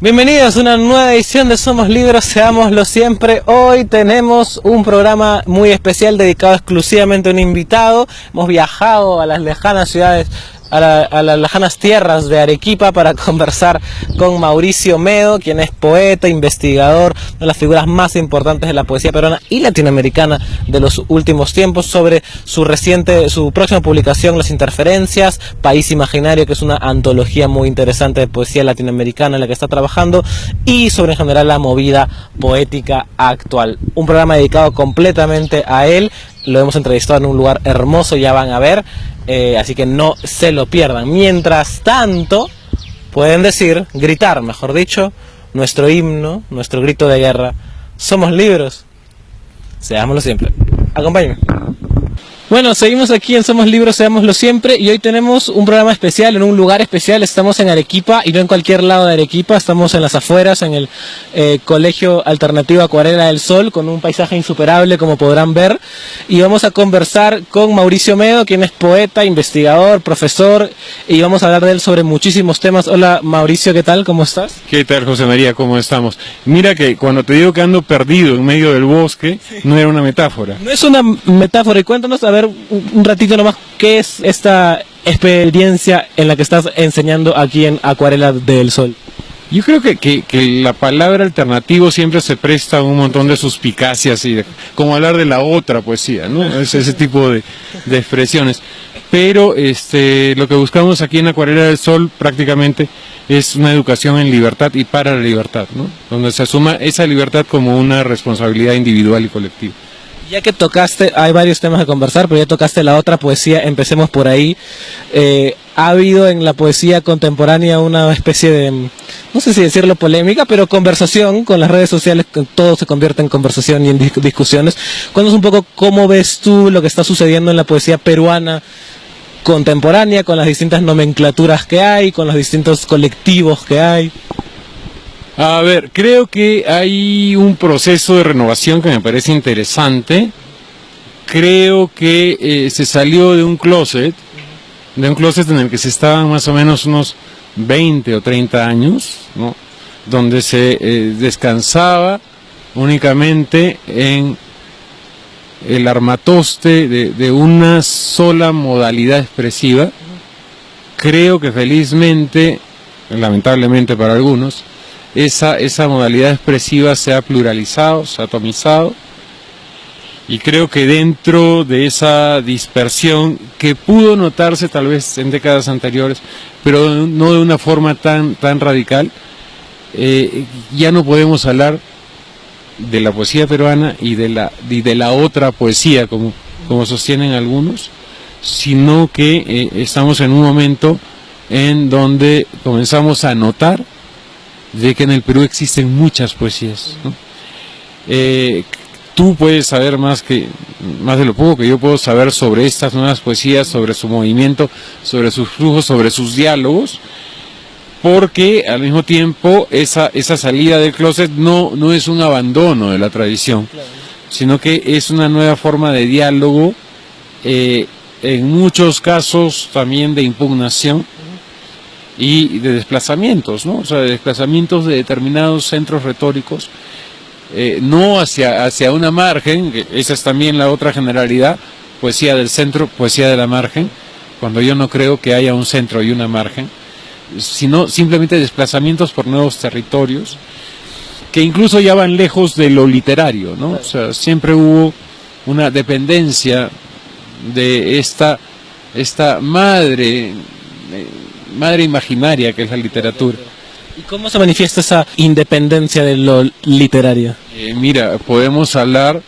Bienvenidos a una nueva edición de Somos Libros, seámoslo siempre. Hoy tenemos un programa muy especial dedicado exclusivamente a un invitado. Hemos viajado a las lejanas ciudades, a las lejanas tierras de Arequipa para conversar con Mauricio Medo, quien es poeta, investigador, una de las figuras más importantes de la poesía peruana y latinoamericana de los últimos tiempos, sobre su próxima publicación, Las Interferencias, País Imaginario, que es una antología muy interesante de poesía latinoamericana en la que está trabajando, y sobre en general la movida poética actual. Un programa dedicado completamente a él. Lo hemos entrevistado en un lugar hermoso, ya van a ver, así que no se lo pierdan. Mientras tanto, pueden gritar, mejor dicho, nuestro himno, nuestro grito de guerra. Somos libros, seámoslo siempre. Acompáñenme. Bueno, seguimos aquí en Somos Libros, seámoslo siempre, y hoy tenemos un programa especial, en un lugar especial. Estamos en Arequipa, y no en cualquier lado de Arequipa, estamos en las afueras, en el Colegio Alternativo Acuarela del Sol, con un paisaje insuperable, como podrán ver, y vamos a conversar con Mauricio Medo, quien es poeta, investigador, profesor, y vamos a hablar de él sobre muchísimos temas. Hola Mauricio, ¿qué tal? ¿Cómo estás? ¿Qué tal, José María? ¿Cómo estamos? Mira que cuando te digo que ando perdido en medio del bosque, no era una metáfora. No es una metáfora, y cuéntanos, a ver, un ratito nomás, ¿qué es esta experiencia en la que estás enseñando aquí en Acuarela del Sol? Yo creo que la palabra alternativo siempre se presta a un montón de suspicacias, y como hablar de la otra poesía, ¿no? Es ese tipo de expresiones. Pero lo que buscamos aquí en Acuarela del Sol prácticamente es una educación en libertad y para la libertad, ¿no? Donde se asuma esa libertad como una responsabilidad individual y colectiva. Ya que tocaste, hay varios temas a conversar, pero ya tocaste la otra poesía, empecemos por ahí. Ha habido en la poesía contemporánea una especie de, no sé si decirlo polémica, pero conversación con las redes sociales, todo se convierte en conversación y en discusiones. Cuéntanos un poco cómo ves tú lo que está sucediendo en la poesía peruana contemporánea, con las distintas nomenclaturas que hay, con los distintos colectivos que hay. A ver, creo que hay un proceso de renovación que me parece interesante. Creo que se salió de un closet en el que se estaban más o menos unos 20 o 30 años, ¿no? Donde se descansaba únicamente en el armatoste de una sola modalidad expresiva. Creo que felizmente, lamentablemente para algunos, esa modalidad expresiva se ha pluralizado, se ha atomizado, y creo que dentro de esa dispersión que pudo notarse tal vez en décadas anteriores, pero no de una forma tan radical, ya no podemos hablar de la poesía peruana y de la otra poesía, como sostienen algunos, sino que estamos en un momento en donde comenzamos a notar de que en el Perú existen muchas poesías, ¿no? Tú puedes saber más de lo poco que yo puedo saber sobre estas nuevas poesías, sobre su movimiento, sobre sus flujos, sobre sus diálogos, porque al mismo tiempo esa salida del closet no es un abandono de la tradición, sino que es una nueva forma de diálogo, en muchos casos también de impugnación y de desplazamientos, ¿no? O sea, de desplazamientos de determinados centros retóricos, no hacia una margen, que esa es también la otra generalidad, poesía del centro, poesía de la margen, cuando yo no creo que haya un centro y una margen, sino simplemente desplazamientos por nuevos territorios, que incluso ya van lejos de lo literario, ¿no? O sea, siempre hubo una dependencia de esta madre imaginaria que es la literatura. ¿Y cómo se manifiesta esa independencia de lo literario? Mira, podemos hablar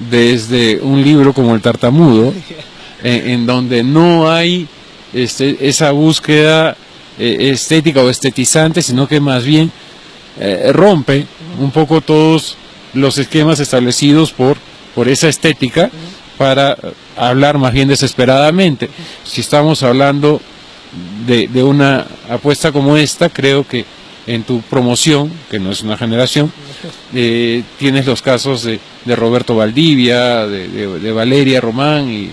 desde un libro como El Tartamudo, en donde no hay esa búsqueda estética o estetizante, sino que más bien rompe un poco todos los esquemas establecidos por esa estética para hablar más bien desesperadamente. Si estamos hablando de una apuesta como esta, creo que en tu promoción, que no es una generación, tienes los casos de Roberto Valdivia, de Valeria Román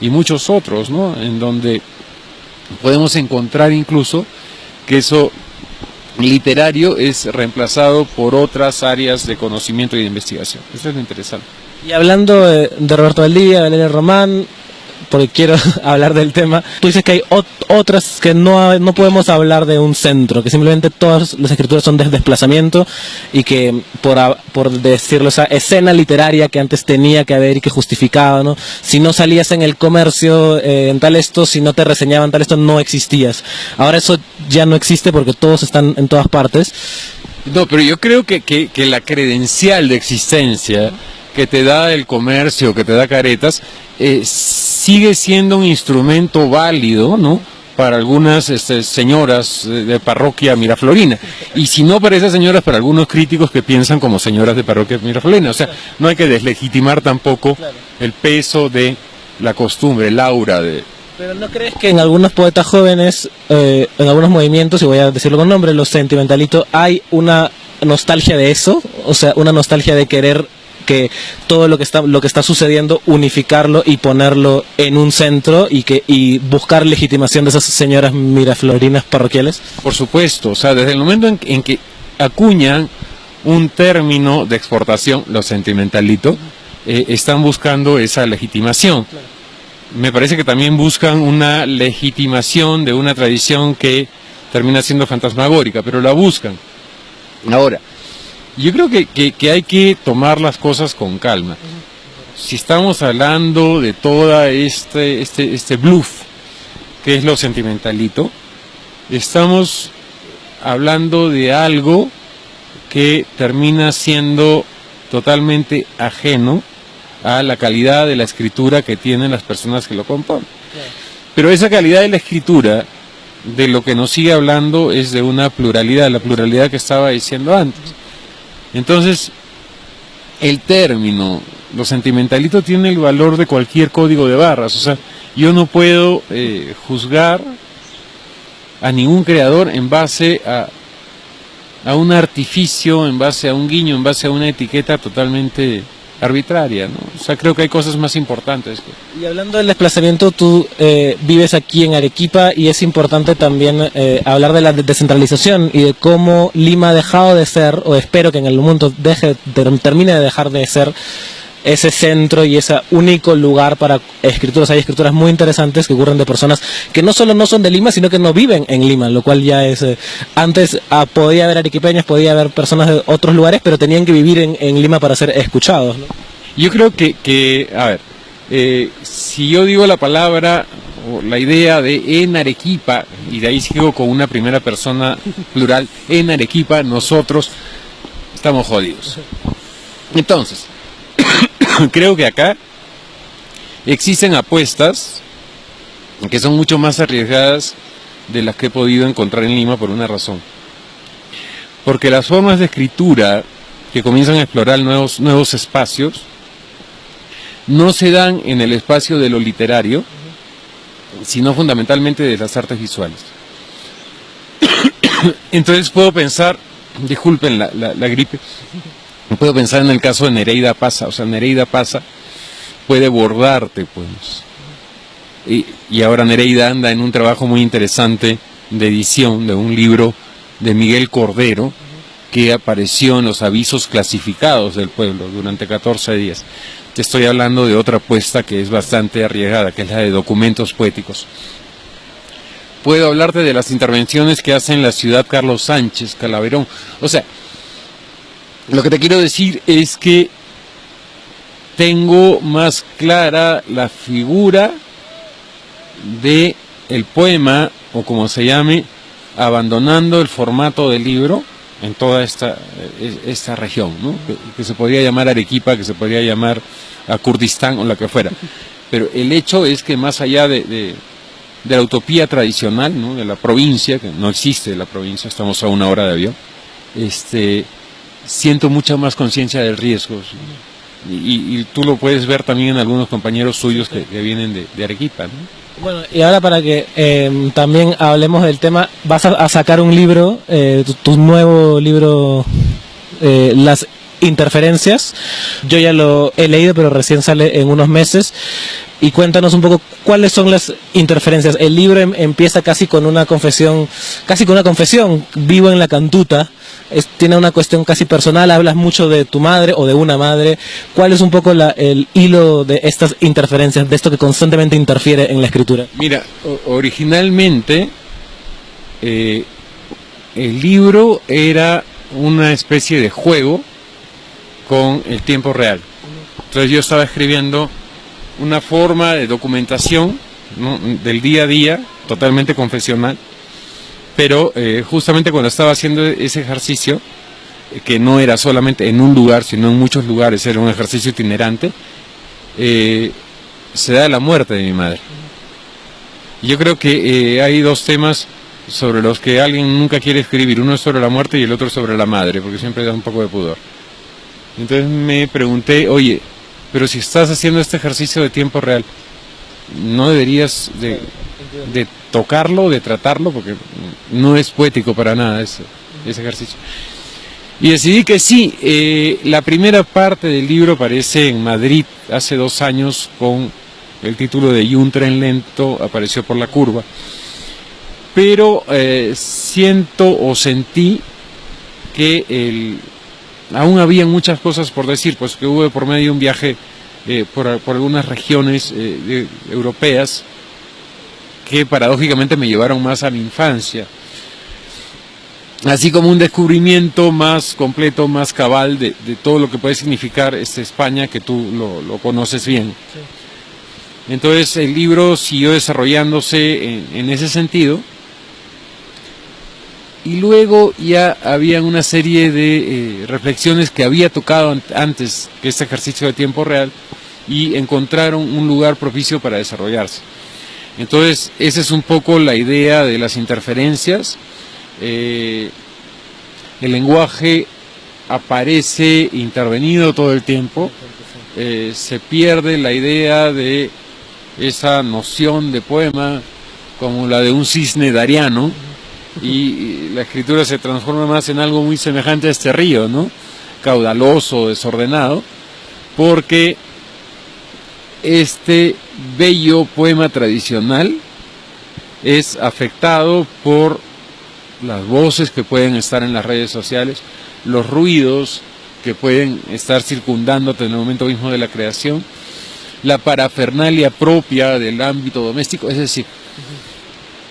y muchos otros, ¿no? En donde podemos encontrar incluso que eso literario es reemplazado por otras áreas de conocimiento y de investigación. Eso es lo interesante. Y hablando de Roberto Valdivia, Valeria Román, porque quiero hablar del tema, tú dices que hay otras que no podemos hablar de un centro, que simplemente todas las escrituras son de desplazamiento y que por decirlo, esa escena literaria que antes tenía que haber y que justificaba, ¿no? Si no salías en el comercio en tal esto, si no te reseñaban tal esto, no existías. Ahora eso ya no existe porque todos están en todas partes. No, pero yo creo que la credencial de existencia que te da el comercio, que te da Caretas, sigue siendo un instrumento válido, ¿no?, para algunas señoras de parroquia miraflorina, y si no para esas señoras, para algunos críticos que piensan como señoras de parroquia miraflorina. O sea, no hay que deslegitimar tampoco el peso de la costumbre, el aura de... Pero ¿no crees que en algunos poetas jóvenes, en algunos movimientos, y voy a decirlo con nombre, los sentimentalitos, hay una nostalgia de eso? O sea, una nostalgia de querer que todo lo que está sucediendo, unificarlo y ponerlo en un centro y buscar legitimación de esas señoras miraflorinas parroquiales. Por supuesto, o sea, desde el momento en que acuñan un término de exportación, los sentimentalitos, están buscando esa legitimación. Claro. Me parece que también buscan una legitimación de una tradición que termina siendo fantasmagórica, pero la buscan. Ahora, yo creo que hay que tomar las cosas con calma. Si estamos hablando de toda este bluff que es lo sentimentalito, estamos hablando de algo que termina siendo totalmente ajeno a la calidad de la escritura que tienen las personas que lo componen. Pero esa calidad de la escritura, de lo que nos sigue hablando, es de una pluralidad, la pluralidad que estaba diciendo antes. Entonces, el término, lo sentimentalito, tiene el valor de cualquier código de barras. O sea, yo no puedo juzgar a ningún creador en base a un artificio, en base a un guiño, en base a una etiqueta totalmente arbitraria, ¿no? O sea, creo que hay cosas más importantes. Y hablando del desplazamiento, tú vives aquí en Arequipa y es importante también hablar de la descentralización y de cómo Lima ha dejado de ser, o espero que en el mundo termine de dejar de ser, ese centro y ese único lugar para escrituras. Hay escrituras muy interesantes que ocurren de personas que no solo no son de Lima, sino que no viven en Lima, lo cual ya es... antes podía haber arequipeños, podía haber personas de otros lugares, pero tenían que vivir en Lima para ser escuchados, ¿no? Yo creo que a ver, si yo digo la palabra o la idea de en Arequipa, y de ahí sigo con una primera persona plural, en Arequipa, nosotros estamos jodidos. Entonces, creo que acá existen apuestas que son mucho más arriesgadas de las que he podido encontrar en Lima por una razón. Porque las formas de escritura que comienzan a explorar nuevos espacios no se dan en el espacio de lo literario, sino fundamentalmente de las artes visuales. Entonces puedo pensar, disculpen la gripe, puedo pensar en el caso de Nereida Pasa. O sea, Nereida Pasa puede bordarte, pues. Y ahora Nereida anda en un trabajo muy interesante de edición de un libro de Miguel Cordero que apareció en los avisos clasificados del pueblo durante 14 días. Te estoy hablando de otra apuesta que es bastante arriesgada, que es la de documentos poéticos. Puedo hablarte de las intervenciones que hace en la ciudad Carlos Sánchez, Calaverón. O sea, lo que te quiero decir es que tengo más clara la figura de el poema, o como se llame, abandonando el formato del libro en toda esta región, ¿no? Que se podría llamar Arequipa, que se podría llamar a Kurdistán o la que fuera. Pero el hecho es que más allá de la utopía tradicional, ¿no?, de la provincia, que no existe la provincia, estamos a 1 hora de avión, siento mucha más conciencia del riesgo. Y tú lo puedes ver también en algunos compañeros suyos que vienen de Arequipa, ¿no? Bueno, y ahora para que también hablemos del tema, vas a sacar un libro, tu nuevo libro, las Interferencias. Yo ya lo he leído, pero recién sale en unos meses. Y cuéntanos un poco cuáles son las interferencias. El libro empieza casi con una confesión, vivo en la cantuta. Tiene una cuestión casi personal, hablas mucho de tu madre o de una madre. ¿Cuál es un poco el hilo de estas interferencias, de esto que constantemente interfiere en la escritura? Mira, originalmente el libro era una especie de juego con el tiempo real. Entonces yo estaba escribiendo una forma de documentación, ¿no?, del día a día, totalmente confesional, pero justamente cuando estaba haciendo ese ejercicio, que no era solamente en un lugar, sino en muchos lugares, era un ejercicio itinerante, se da la muerte de mi madre. Y yo creo que hay dos temas sobre los que alguien nunca quiere escribir, uno es sobre la muerte y el otro sobre la madre, porque siempre da un poco de pudor. Entonces me pregunté, oye, pero si estás haciendo este ejercicio de tiempo real, ¿no deberías de tocarlo, de tratarlo? Porque no es poético para nada ese ejercicio. Y decidí que sí. La primera parte del libro aparece en Madrid hace 2 años con el título de "Y un tren lento apareció por la curva". Pero sentí que aún había muchas cosas por decir, pues que hubo por medio un viaje por algunas regiones europeas que paradójicamente me llevaron más a mi infancia, así como un descubrimiento más completo, más cabal de todo lo que puede significar España, que tú lo conoces bien. Sí. Entonces el libro siguió desarrollándose en ese sentido. Y luego ya había una serie de reflexiones que había tocado antes que este ejercicio de tiempo real y encontraron un lugar propicio para desarrollarse. Entonces, esa es un poco la idea de las interferencias. El lenguaje aparece intervenido todo el tiempo. Se pierde la idea de esa noción de poema como la de un cisne dariano. Y la escritura se transforma más en algo muy semejante a este río, ¿no?, caudaloso, desordenado, porque este bello poema tradicional es afectado por las voces que pueden estar en las redes sociales, los ruidos que pueden estar circundándote en el momento mismo de la creación, la parafernalia propia del ámbito doméstico, es decir,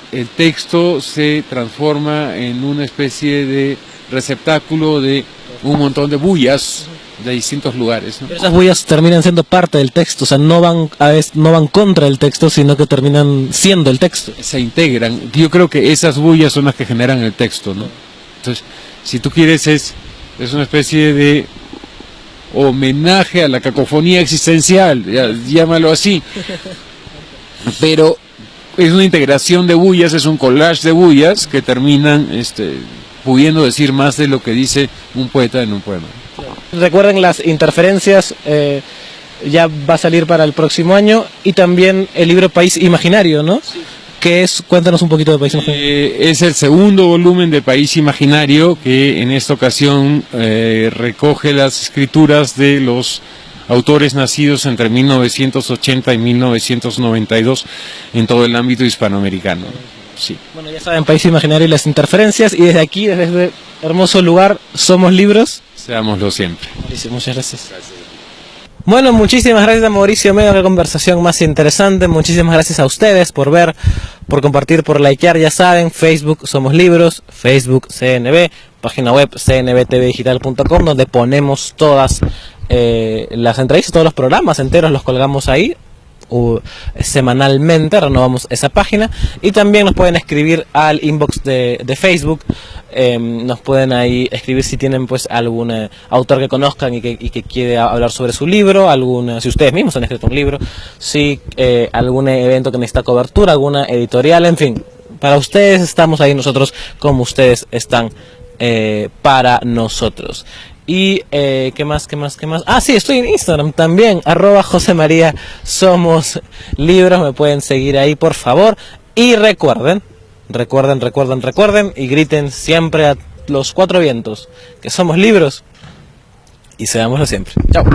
el texto se transforma en una especie de receptáculo de un montón de bullas de distintos lugares, ¿no? Pero esas bullas terminan siendo parte del texto, o sea, no van contra el texto, sino que terminan siendo el texto. Se integran. Yo creo que esas bullas son las que generan el texto, ¿no? Entonces, si tú quieres, es una especie de homenaje a la cacofonía existencial, llámalo así. Pero es una integración de bullas, es un collage de bullas que terminan pudiendo decir más de lo que dice un poeta en un poema. Recuerden, las interferencias ya va a salir para el próximo año, y también el libro País Imaginario, ¿no? Sí. ¿Qué es? Cuéntanos un poquito de País Imaginario. Es el segundo volumen de País Imaginario, que en esta ocasión recoge las escrituras de los autores nacidos entre 1980 y 1992 en todo el ámbito hispanoamericano. Sí. Bueno, ya saben, País Imaginario y las interferencias, y desde aquí, desde este hermoso lugar, Somos Libros. Seámoslo siempre. Mauricio, muchas gracias. Bueno, muchísimas gracias a Mauricio Meo, qué conversación más interesante. Muchísimas gracias a ustedes por ver, por compartir, por likear. Ya saben, Facebook Somos Libros, Facebook CNB, página web cnbtvdigital.com, donde ponemos todas las entrevistas, todos los programas enteros los colgamos ahí. Semanalmente renovamos esa página, y también nos pueden escribir al inbox de Facebook. Nos pueden ahí escribir si tienen pues algún autor que conozcan y que quiere hablar sobre su libro, si ustedes mismos han escrito un libro, si algún evento que necesita cobertura, alguna editorial, en fin, para ustedes estamos ahí nosotros, como ustedes están para nosotros. Y ¿qué más? Ah, sí, estoy en Instagram también, @Josemaría Somos Libros. Me pueden seguir ahí, por favor. Y recuerden, y griten siempre a los 4 vientos que somos libros y seámoslo siempre. Chao.